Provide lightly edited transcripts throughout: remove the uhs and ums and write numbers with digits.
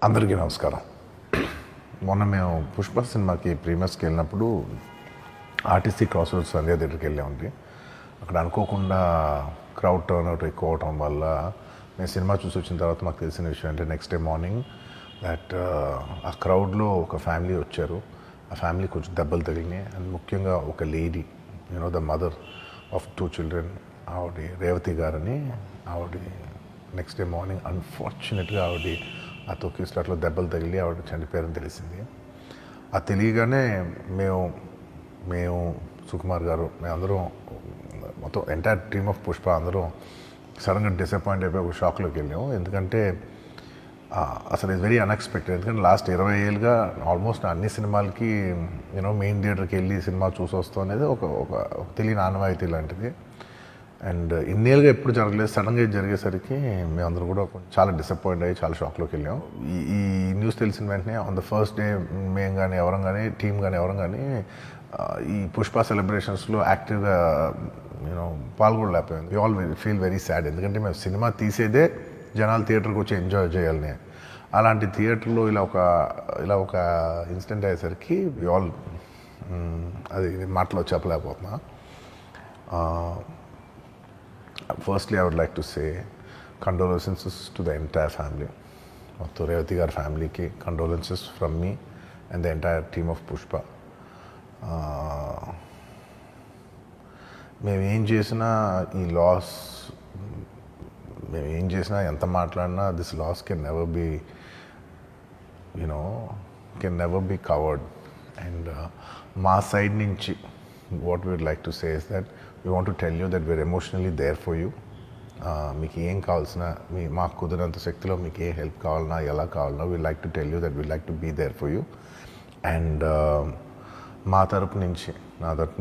అందరికీ నమస్కారం. మొన్న మేము పుష్ప సినిమాకి ప్రీమియర్స్కి వెళ్ళినప్పుడు ఆర్టీసీ క్రాస్ రోడ్స్ సంధ్యా థియేటర్కి వెళ్ళామండి. అక్కడ అనుకోకుండా క్రౌడ్ టర్న్అవుట్ ఎక్కువ అవటం వల్ల మేము సినిమా చూసి వచ్చిన తర్వాత మాకు తెలిసిన విషయం అంటే నెక్స్ట్ డే మార్నింగ్ దట్ ఆ క్రౌడ్లో ఒక ఫ్యామిలీ వచ్చారు. ఆ ఫ్యామిలీ కొంచెం దెబ్బలు తగిలినాయి. అండ్ ముఖ్యంగా ఒక lady, the mother of 2 children, ఆవిడ రేవతి గారని, ఆవిడ నెక్స్ట్ డే మార్నింగ్ అన్ఫార్చునేట్గా ఆవిడ ఆ తొక్కిస్లాట్లో దెబ్బలు తగిలి ఆవిడ చనిపోయారని తెలిసింది. అది తెలియగానే మేము సుకుమార్ గారు, మేమందరం మొత్తం ఎంటైర్ టీమ్ ఆఫ్ పుష్ప అందరం సడన్గా డిసప్పాయింట్ అయిపోయి ఒక షాక్లోకి వెళ్ళాము. ఎందుకంటే అసలు ఇది వెరీ అన్ఎక్స్పెక్టెడ్. ఎందుకంటే లాస్ట్ 20 ఏళ్ళుగా ఆల్మోస్ట్ అన్ని సినిమాలకి మెయిన్ థియేటర్కి వెళ్ళి సినిమా చూసి వస్తాం అనేది ఒక తెలియని ఆనవాయితీ లాంటిది. అండ్ ఇన్నేళ్ళుగా ఎప్పుడు జరగలేదు. సడన్గా ఇది జరిగేసరికి మేమందరం కూడా చాలా డిసప్పాయింట్ అయ్యి చాలా షాక్లోకి వెళ్ళాం. ఈ న్యూస్ తెలిసిన వెంటనే ఆన్ ద ఫస్ట్ డే మేము కానీ ఎవరం కానీ టీం కానీ ఎవరం కానీ ఈ పుష్ప సెలబ్రేషన్స్లో యాక్టివ్గా పాల్గొనలేకపోయింది. We all feel very sad. ఎందుకంటే మేము సినిమా తీసేదే జనాలు థియేటర్కి వచ్చి ఎంజాయ్ చేయాలని. అలాంటి థియేటర్లో ఇలా ఒక ఇన్సిడెంట్ అయ్యేసరికి వి ఆల్ అది మాటలో చెప్పలేకపోతున్నా. Firstly, I would like to say condolences to the entire family. To Revati Gar family ki condolences from me and the entire team of Pushpa. మేము ఏం చేసినా ఈ లాస్, మేము ఏం చేసినా ఎంత మాట్లాడినా this loss can never be covered. And మా సైడ్ నుంచి what we would like to say is that we want to tell you that we're emotionally there for you. మీకు ఏం కావాల్సిన మాకు కుదిరినంత శక్తిలో మీకు ఏ హెల్ప్ కావాలన్నా ఎలా కావాలన్నా we'd like to tell you that we'd like to be there for you. And నా తరపు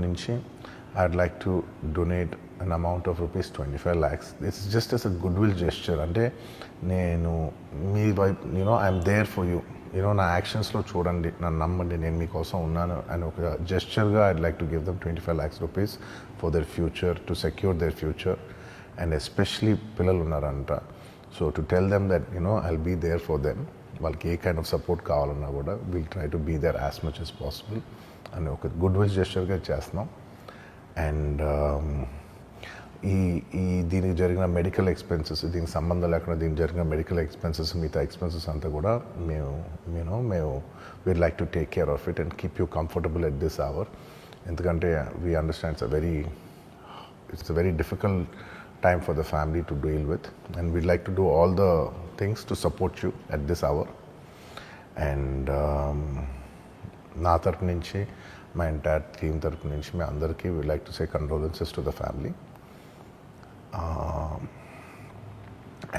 నుంచి I'd like to donate an amount of rupees 25 lakhs. This is just as a goodwill gesture. అంటే నేను మీ వైపు I'm there for you, నా యాక్షన్స్లో చూడండి, నన్ను నమ్మండి, నేను మీకోసం ఉన్నాను అని ఒక జెస్చర్గా I'd like to give them 25 lakhs rupees for their future, to secure their future. And especially పిల్లలు ఉన్నారంట. So to tell them that I'll be there for them. వాళ్ళకి ఏ కైండ్ ఆఫ్ సపోర్ట్ కావాలన్నా కూడా will try to be there as much as possible అని ఒక good will జెస్చర్గా చేస్తున్నాం. And దీనికి జరిగిన మెడికల్ ఎక్స్పెన్సెస్, దీనికి సంబంధం లేకుండా దీనికి జరిగిన మెడికల్ ఎక్స్పెన్సెస్, మిగతా ఎక్స్పెన్సెస్ అంతా కూడా మేము we'd like to take care of it and keep you comfortable at this hour. ఎందుకంటే we understand it's a very difficult time for the family to deal with, and we'd like to do all the things to support you at this hour. And నా తరపు నుంచి, మా entire team తరపు నుంచి మీ అందరికీ we'd like to say condolences to the family.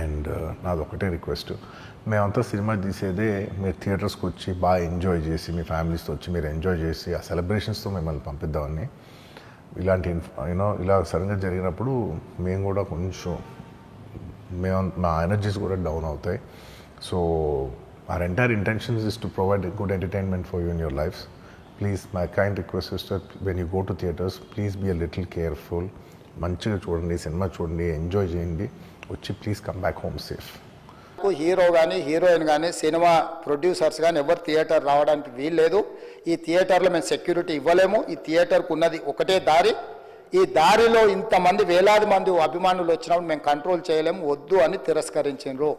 And నాది ఒకటే request, మేమంతా సినిమా తీసేదే మీరు థియేటర్స్కి వచ్చి బాగా ఎంజాయ్ చేసి, మీ ఫ్యామిలీస్తో వచ్చి మీరు ఎంజాయ్ చేసి ఆ సెలబ్రేషన్స్తో మిమ్మల్ని పంపిద్దామని. ఇలాంటి ఇలా సడన్గా జరిగినప్పుడు మేము కూడా కొంచెం మా ఎనర్జీస్ కూడా డౌన్ అవుతాయి. So our entire intentions is to provide good entertainment for you in your lives. Please, my kind request is that when you go to theatres, please be a little careful. మంచిగా చూడండి, cinema చూడండి, enjoy చేయండి, వచ్చి please come back home safe. Hero కానీ heroine కానీ cinema producers కానీ ఎవరు theatre రావడానికి వీల్లేదు. ఈ థియేటర్లో మేము సెక్యూరిటీ ఇవ్వలేము. ఈ థియేటర్కు ఉన్నది ఒకటే దారి. ఈ దారిలో ఇంతమంది వేలాది మంది అభిమానులు వచ్చినప్పుడు మేము కంట్రోల్ చేయలేము, వద్దు అని తిరస్కరించారు.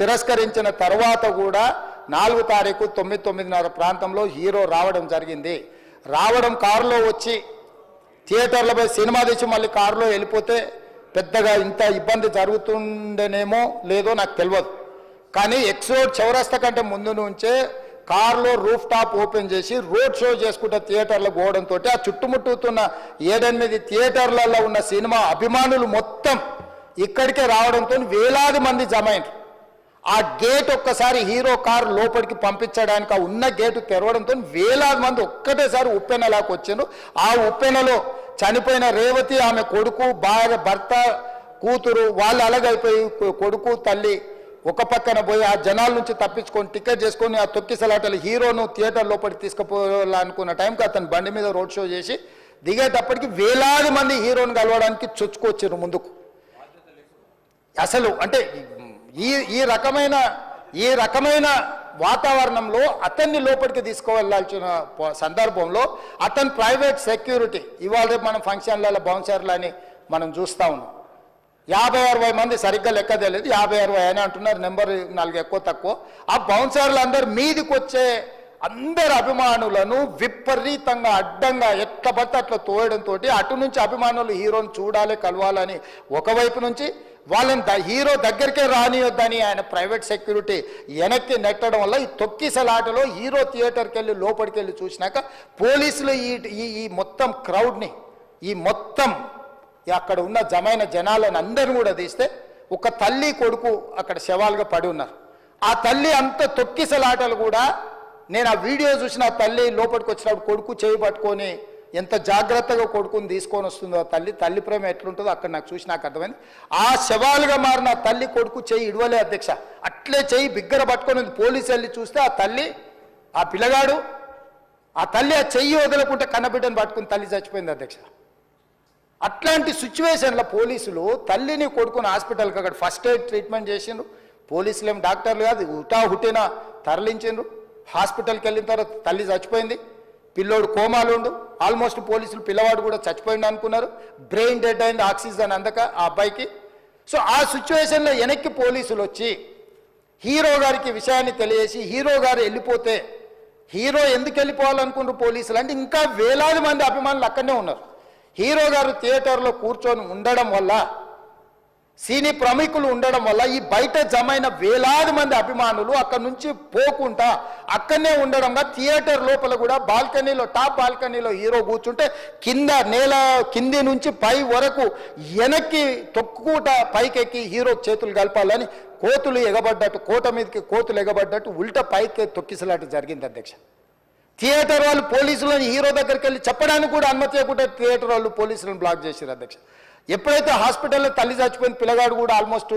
తిరస్కరించిన తర్వాత కూడా 4 తారీఖు 9:30 ప్రాంతంలో హీరో రావడం జరిగింది. రావడం కారులో వచ్చి థియేటర్లపై సినిమా తీసి మళ్ళీ కారులో వెళ్ళిపోతే పెద్దగా ఇంత ఇబ్బంది జరుగుతుండేనేమో లేదో నాకు తెలియదు. కానీ ఎక్స్ రోడ్ చౌరస్తా కంటే ముందు నుంచే కారులో రూఫ్ టాప్ ఓపెన్ చేసి రోడ్ షో చేసుకుంటే థియేటర్లకు పోవడంతో ఆ చుట్టుముట్టుతున్న 7-8 థియేటర్లలో ఉన్న సినిమా అభిమానులు మొత్తం ఇక్కడికే రావడంతో వేలాది మంది జమ అయ్యారు. ఆ గేట్ ఒక్కసారి హీరో కారు లోపలికి పంపించడానికి ఆ ఉన్న గేటు తెరవడంతో వేలాది మంది ఒక్కటేసారి ఉప్పెనలాకి వచ్చారు. ఆ ఉప్పెనలో చనిపోయిన రేవతి, ఆమె కొడుకు, భార్య, భర్త, కూతురు వాళ్ళు అలాగైపోయి కొడుకు తల్లి ఒక పక్కన పోయి ఆ జనాల నుంచి తప్పించుకొని టికెట్ చేసుకొని ఆ తొక్కిసలాటలు హీరోను థియేటర్ లోపలికి తీసుకుపోవాలనుకున్న టైంకి అతను బండి మీద రోడ్ షో చేసి దిగేటప్పటికి వేలాది మంది హీరోని కలవడానికి చొచ్చుకొచ్చారు ముందుకు. అసలు అంటే ఈ రకమైన ఈ రకమైన వాతావరణంలో అతన్ని లోపలికి తీసుకువెళ్ళాల్సిన సందర్భంలో అతను ప్రైవేట్ సెక్యూరిటీ, ఇవాళ రేపు మనం ఫంక్షన్లలో బౌన్సర్లు అని మనం చూస్తూ ఉన్నాం. 50-60 మంది సరిగ్గా లెక్క తెలియదు, 50-60 అని అంటున్నారు, నెంబర్ 4 ఎక్కువ తక్కువ. ఆ బౌన్సర్లు అందరు మీదికి వచ్చే అందరు అభిమానులను విపరీతంగా అడ్డంగా ఎట్లా పడితే అట్లా తోయడంతో అటు నుంచి అభిమానులు హీరోని చూడాలి, కలవాలని ఒకవైపు నుంచి, వాళ్ళని హీరో దగ్గరికే రానియొద్దని ఆయన ప్రైవేట్ సెక్యూరిటీ వెనక్కి నెట్టడం వల్ల ఈ తొక్కిసలాటలో హీరో థియేటర్కి వెళ్ళి లోపలికి వెళ్ళి చూసినాక పోలీసులు ఈ మొత్తం క్రౌడ్ని, ఈ మొత్తం అక్కడ ఉన్న జమైన జనాలను అందరిని కూడా తీస్తే ఒక తల్లి కొడుకు అక్కడ శవాలుగా పడి ఉన్నారు. ఆ తల్లి అంత తొక్కిసలాటలు కూడా నేను ఆ వీడియో చూసిన ఆ తల్లి లోపలికి వచ్చినప్పుడు కొడుకు చేయి పట్టుకొని ఎంత జాగ్రత్తగా కొడుకుని తీసుకొని వస్తుందో తల్లి ప్రేమ ఎట్లుంటుందో అక్కడ నాకు చూసి నాకు అర్థమైంది. ఆ శవాలుగా మారిన తల్లి కొడుకు చేయి ఇడవలే అధ్యక్ష, అట్లే చేయి బిగ్గర పట్టుకొని పోలీసు వెళ్ళి చూస్తే ఆ తల్లి, ఆ పిల్లగాడు, ఆ తల్లి ఆ చెయ్యి వదలకుంటే కన్నబిడ్డను పట్టుకుని తల్లి చచ్చిపోయింది అధ్యక్ష. అట్లాంటి సిచ్యువేషన్లో పోలీసులు తల్లిని కొడుకుని హాస్పిటల్కి అక్కడ ఫస్ట్ ఎయిడ్ ట్రీట్మెంట్ చేసిండ్రు. పోలీసులు ఏం డాక్టర్లు కాదు, హుటాహుటిన తరలించిండ్రు. హాస్పిటల్కి వెళ్ళిన తర్వాత తల్లి చచ్చిపోయింది, పిల్లోడు కోమాలు ఉండు. ఆల్మోస్ట్ పోలీసులు పిల్లవాడు కూడా చచ్చిపోయింది అనుకున్నారు, బ్రెయిన్ డెడ్ అయింది, ఆక్సిజన్ అందక ఆ అబ్బాయికి. సో ఆ సిచ్యువేషన్లో వెనక్కి పోలీసులు వచ్చి హీరో గారికి విషయాన్ని తెలియజేసి హీరో గారు వెళ్ళిపోతే, హీరో ఎందుకు వెళ్ళిపోవాలనుకున్నారు పోలీసులు అంటే ఇంకా వేలాది మంది అభిమానులు అక్కడనే ఉన్నారు. హీరో గారు థియేటర్లో కూర్చొని ఉండడం వల్ల, సినీ ప్రముఖులు ఉండడం వల్ల ఈ బయట జమైన వేలాది మంది అభిమానులు అక్కడ నుంచి పోకుండా అక్కడనే ఉండడంగా థియేటర్ లోపల కూడా బాల్కనీలో, టాప్ బాల్కనీలో హీరో కూర్చుంటే కింద నేల కింది నుంచి పై వరకు వెనక్కి తొక్కుట పైకెక్కి హీరో చేతులు కలపాలని కోతులు ఎగబడ్డట్టు, కోట మీదకి కోతులు ఎగబడ్డట్టు ఉల్టా పైకి తొక్కిసలాట జరిగింది అధ్యక్ష. థియేటర్ వాళ్ళు పోలీసులను హీరో దగ్గరికి వెళ్ళి చెప్పడానికి కూడా అనుమతి ఇవ్వకుండా థియేటర్ వాళ్ళు పోలీసులను బ్లాక్ చేశారు అధ్యక్ష. ఎప్పుడైతే హాస్పిటల్లో తల్లి చచ్చిపోయిన పిల్లగాడు కూడా ఆల్మోస్ట్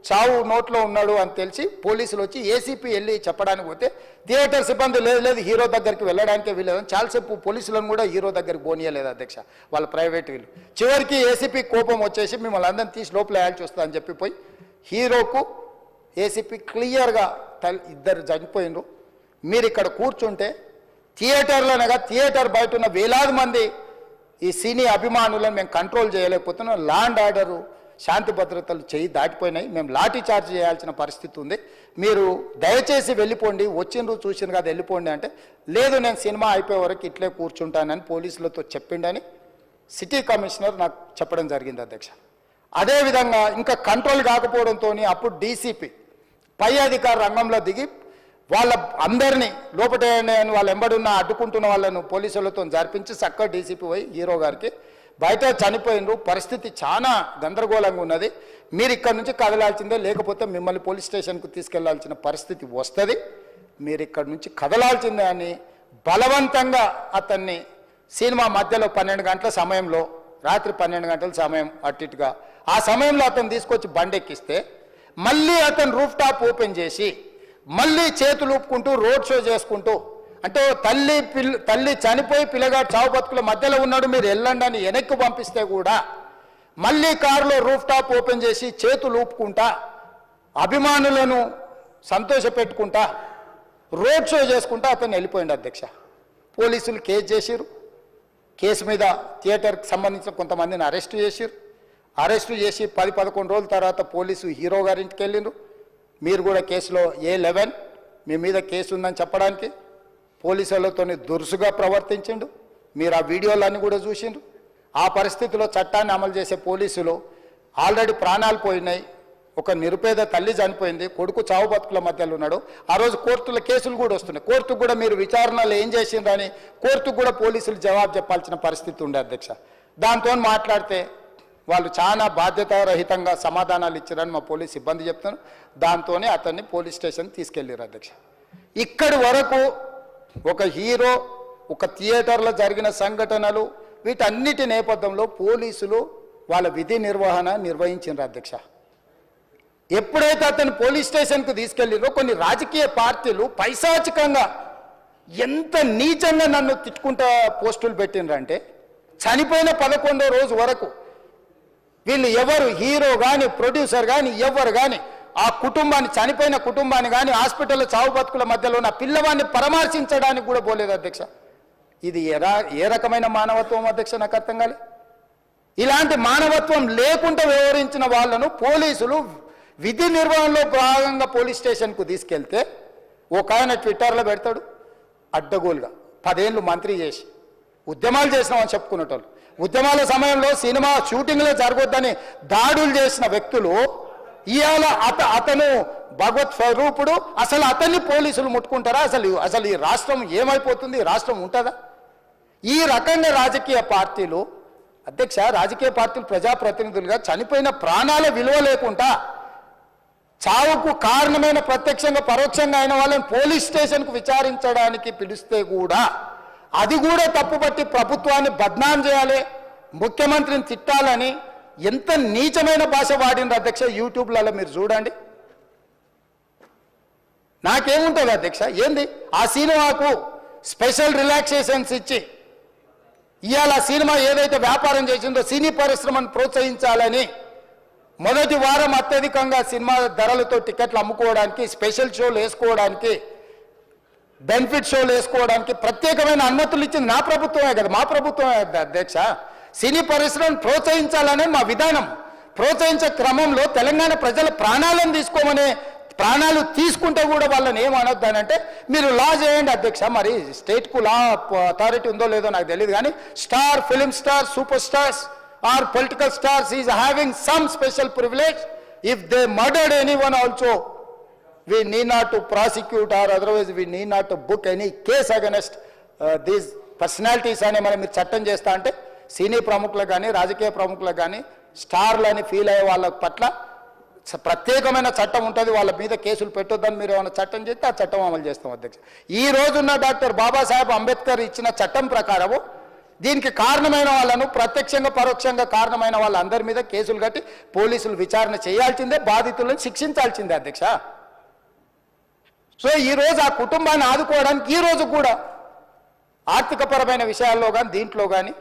చావు నోట్లో ఉన్నాడు అని తెలిసి పోలీసులు వచ్చి ఏసీపీ వెళ్ళి చెప్పడానికి పోతే థియేటర్ సిబ్బంది లేదు హీరో దగ్గరికి వెళ్ళడానికే వీలేదని చాలాసేపు పోలీసులను కూడా హీరో దగ్గరికి పోనీయలేదు అధ్యక్ష, వాళ్ళ ప్రైవేట్ వీళ్ళు. చివరికి ఏసీపీ కోపం వచ్చేసి మిమ్మల్ని అందరిని తీసి లోపల వేయాల్సి వస్తుందని చెప్పిపోయి హీరోకు ఏసీపీ క్లియర్గా ఇద్దరు చనిపోయినరు, మీరు ఇక్కడ కూర్చుంటే థియేటర్లోనగా థియేటర్ బయట ఉన్న వేలాది మంది ఈ సినీ అభిమానులను మేము కంట్రోల్ చేయలేకపోతున్నాం, ల్యాండ్ ఆర్డరు శాంతి భద్రతలు చేయి దాటిపోయినాయి, మేము లాఠీ చార్జ్ చేయాల్సిన పరిస్థితి ఉంది, మీరు దయచేసి వెళ్ళిపోండి, వచ్చిండ్రు చూసిన కదా వెళ్ళిపోండి అంటే, లేదు నేను సినిమా అయిపోయే వరకు ఇట్లే కూర్చుంటానని పోలీసులతో చెప్పిండని సిటీ కమిషనర్ నాకు చెప్పడం జరిగింది అధ్యక్ష. అదేవిధంగా ఇంకా కంట్రోల్ కాకపోవడంతో అప్పుడు డీసీపీ పై అధికార రంగంలో దిగి వాళ్ళ అందరినీ లోపల వాళ్ళ ఎంబడున్న అడ్డుకుంటున్న వాళ్ళను పోలీసులతో జరిపించి చక్కగా డీసీపీ పోయి హీరో గారికి బయట చనిపోయినరు, పరిస్థితి చాలా గందరగోళంగా ఉన్నది, మీరు ఇక్కడ నుంచి కదలాల్సిందే, లేకపోతే మిమ్మల్ని పోలీస్ స్టేషన్కు తీసుకెళ్లాల్సిన పరిస్థితి వస్తుంది, మీరు ఇక్కడ నుంచి కదలాల్సిందే అని బలవంతంగా అతన్ని సినిమా మధ్యలో 12 గంటల సమయంలో, రాత్రి 12 గంటల సమయం అట్టిగా ఆ సమయంలో అతను తీసుకొచ్చి బండెక్కిస్తే మళ్ళీ అతను రూఫ్ టాప్ ఓపెన్ చేసి మళ్ళీ చేతులు ఊపుకుంటూ రోడ్ షో చేసుకుంటూ, అంటే తల్లి చనిపోయి పిల్లగాడు చావు బతుకుల మధ్యలో ఉన్నాడు, మీరు వెళ్ళండి అని వెనక్కి పంపిస్తే కూడా మళ్ళీ కారులో రూఫ్ టాప్ ఓపెన్ చేసి చేతులు ఊపుకుంటా అభిమానులను సంతోషపెట్టుకుంటా రోడ్ షో చేసుకుంటా అతను వెళ్ళిపోయింది అధ్యక్ష. పోలీసులు కేసు చేసిరు, కేసు మీద థియేటర్కి సంబంధించిన కొంతమందిని అరెస్టు చేసిరు, అరెస్టు చేసి 10-11 రోజుల తర్వాత పోలీసు హీరో గారింటికి వెళ్ళిండ్రు. మీరు కూడా కేసులో A11 మీ మీద కేసు ఉందని చెప్పడానికి పోలీసులతో దురుసుగా ప్రవర్తించిండు, మీరు ఆ వీడియోలన్నీ కూడా చూసిండ్రు. ఆ పరిస్థితిలో చట్టాన్ని అమలు చేసే పోలీసులు ఆల్రెడీ ప్రాణాలు పోయినాయి, ఒక నిరుపేద తల్లి చనిపోయింది, కొడుకు చావు బతుకుల మధ్యలో ఉన్నాడు, ఆ రోజు కోర్టుల కేసులు కూడా వస్తున్నాయి, కోర్టుకు కూడా మీరు విచారణలు ఏం చేసిండ్రని కోర్టుకు కూడా పోలీసులు జవాబు చెప్పాల్సిన పరిస్థితి ఉండే అధ్యక్ష. దాంతో మాట్లాడితే వాళ్ళు చాలా బాధ్యతారహితంగా సమాధానాలు ఇచ్చారని మా పోలీస్ సిబ్బంది చెప్తాను, దాంతోనే అతన్ని పోలీస్ స్టేషన్ తీసుకెళ్ళారు అధ్యక్ష. ఇక్కడి వరకు ఒక హీరో, ఒక థియేటర్లో జరిగిన సంఘటనలు, వీటన్నిటి నేపథ్యంలో పోలీసులు వాళ్ళ విధి నిర్వహణ నిర్వహించారు అధ్యక్ష. ఎప్పుడైతే అతను పోలీస్ స్టేషన్కు తీసుకెళ్ళిరో కొన్ని రాజకీయ పార్టీలు పైశాచికంగా ఎంత నీచంగా నన్ను తిట్టుకుంటా పోస్టులు పెట్టినరంటే, చనిపోయిన 11వ రోజు వరకు వీళ్ళు ఎవరు, హీరో కానీ ప్రొడ్యూసర్ కానీ ఎవరు కానీ ఆ కుటుంబాన్ని, చనిపోయిన కుటుంబాన్ని కానీ, హాస్పిటల్లో చావు బతుకుల మధ్యలో ఉన్న పిల్లవాడిని పరామర్శించడానికి కూడా పోలేదు అధ్యక్ష. ఇది ఏ రకమైన మానవత్వం అధ్యక్ష? నాకు అర్థం కాలే. ఇలాంటి మానవత్వం లేకుండా వ్యవహరించిన వాళ్ళను పోలీసులు విధి నిర్వహణలో భాగంగా పోలీస్ స్టేషన్కు తీసుకెళ్తే ఒక ఆయన ట్విట్టర్లో పెడతాడు అడ్డగోలుగా 10 ఏళ్ళు మంత్రి చేసి ఉద్యమాలు చేసినామని చెప్పుకునేటోళ్ళు, ఉద్యమాల సమయంలో సినిమా షూటింగ్లో జరగొద్దని దాడులు చేసిన వ్యక్తులు ఇవాళ అతను భగవత్ స్వరూపుడు. అసలు అతన్ని పోలీసులు ముట్టుకుంటారా? అసలు ఈ రాష్ట్రం ఏమైపోతుంది? ఈ రాష్ట్రం ఉంటుందా? ఈ రకంగా రాజకీయ పార్టీలు అధ్యక్ష, రాజకీయ పార్టీలు ప్రజాప్రతినిధులుగా చనిపోయిన ప్రాణాల విలువ లేకుండా చావుకు కారణమైన ప్రత్యక్షంగా పరోక్షంగా అయిన వాళ్ళని పోలీస్ స్టేషన్కు విచారించడానికి పిలిస్తే కూడా అది కూడా తప్పుపట్టి ప్రభుత్వాన్ని బద్నాం చేయాలి, ముఖ్యమంత్రిని తిట్టాలని ఎంత నీచమైన భాష వాడిండ్రు అధ్యక్ష. యూట్యూబ్లలో మీరు చూడండి. నాకేముంటుంది అధ్యక్ష? ఏంది ఆ సినిమాకు స్పెషల్ రిలాక్సేషన్స్ ఇచ్చి ఇవాళ సినిమా ఏదైతే వ్యాపారం చేసిందో సినీ పరిశ్రమను ప్రోత్సహించాలని మొదటి వారం అత్యధికంగా సినిమా ధరలతో టికెట్లు అమ్ముకోవడానికి, స్పెషల్ షోలు వేసుకోవడానికి, బెనిఫిట్ షోలు వేసుకోవడానికి ప్రత్యేకమైన అనుమతులు ఇచ్చింది నా ప్రభుత్వమే కదా, మా ప్రభుత్వమే అధ్యక్ష. సినీ పరిశ్రమను ప్రోత్సహించాలనే మా విధానం. ప్రోత్సహించే క్రమంలో తెలంగాణ ప్రజల ప్రాణాలను తీసుకోమనే, ప్రాణాలు తీసుకుంటే కూడా వాళ్ళని ఏమనొద్దానంటే మీరు లా చేయండి అధ్యక్ష. మరి స్టేట్కు లా అథారిటీ ఉందో లేదో నాకు తెలియదు, కానీ star, film star, super stars or political stars is having some special privilege. If they murdered anyone also, we need not to prosecute or otherwise we need not to book any case against these personalities అని మనం మీరు చట్టం చేస్తా అంటే సినీ ప్రముఖులకు కానీ, రాజకీయ ప్రముఖులకు కానీ, స్టార్లని ఫీల్ అయ్యే వాళ్ళ పట్ల ప్రత్యేకమైన చట్టం ఉంటుంది. వాళ్ళ మీద కేసులు పెట్టొద్దని మీరు ఏమైనా చట్టం చేస్తే ఆ చట్టం అమలు చేస్తాం అధ్యక్ష. ఈ రోజున్న డాక్టర్ బాబాసాహెబ్ అంబేద్కర్ ఇచ్చిన చట్టం ప్రకారము దీనికి కారణమైన వాళ్ళను, ప్రత్యక్షంగా పరోక్షంగా కారణమైన వాళ్ళందరి మీద కేసులు కట్టి పోలీసులు విచారణ చేయాల్సిందే, బాధితులను శిక్షించాల్సిందే అధ్యక్ష. సో ఈరోజు ఆ కుటుంబాన్ని ఆదుకోవడానికి ఈ రోజు కూడా ఆర్థికపరమైన విషయాల్లో కానీ దీంట్లో కానీ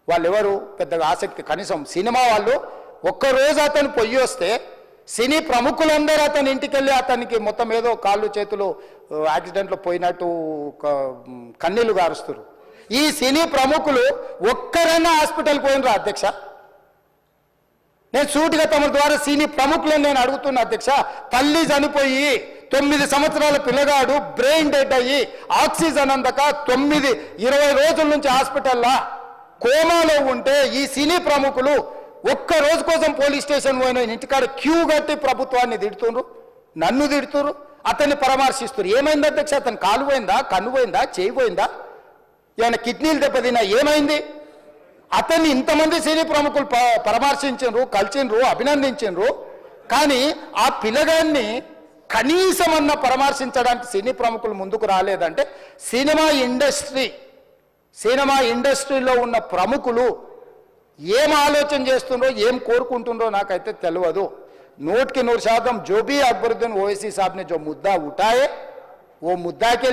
వాళ్ళు ఎవరు పెద్దగా ఆసక్తి, కనీసం సినిమా వాళ్ళు ఒక్కరోజు అతను పొయ్యి వస్తే సినీ ప్రముఖులందరూ అతని ఇంటికి వెళ్ళి అతనికి మొత్తం ఏదో కాళ్ళు చేతులు యాక్సిడెంట్లో పోయినట్టు కన్నీళ్లు గారుస్తారు. ఈ సినీ ప్రముఖులు ఒక్కరైనా హాస్పిటల్కి పోయినరా అధ్యక్ష? నేను సూటిగా తమ ద్వారా సినీ ప్రముఖులను నేను అడుగుతున్నా అధ్యక్ష. తల్లి చనిపోయి 9 సంవత్సరాల పిల్లగాడు బ్రెయిన్ డెడ్ అయ్యి ఆక్సిజన్ అందక 20 రోజుల నుంచి హాస్పిటల్లో కోమాలో ఉంటే ఈ సినీ ప్రముఖులు ఒక్క రోజు కోసం పోలీస్ స్టేషన్ పోయిన ఇంటికాడ క్యూ కట్టి ప్రభుత్వాన్ని తిడుతున్నారు, నన్ను తిడుతున్నారు, అతన్ని పరామర్శిస్తున్నారు. ఏమైంది అధ్యక్ష? అతను కాలు పోయిందా, కన్ను పోయిందా, చేయి పోయిందా, ఏమైనా కిడ్నీలు దెబ్బతిన్నా, ఏమైంది? అతన్ని ఇంతమంది సినీ ప్రముఖులు పరామర్శించరు, కలిసిండ్రు, అభినందించరు, కానీ ఆ పిల్లగాన్ని కనీసమన్నా పరామర్శించడానికి సినీ ప్రముఖులు ముందుకు రాలేదంటే సినిమా ఇండస్ట్రీలో ఉన్న ప్రముఖులు ఏం ఆలోచన చేస్తుండ్రో, ఏం కోరుకుంటుండ్రో నాకైతే తెలియదు. 100% जो भी अकबरुद्दीन ओवैसी साहब ने जो मुद्दा उठाए वो मुद्दा के लिए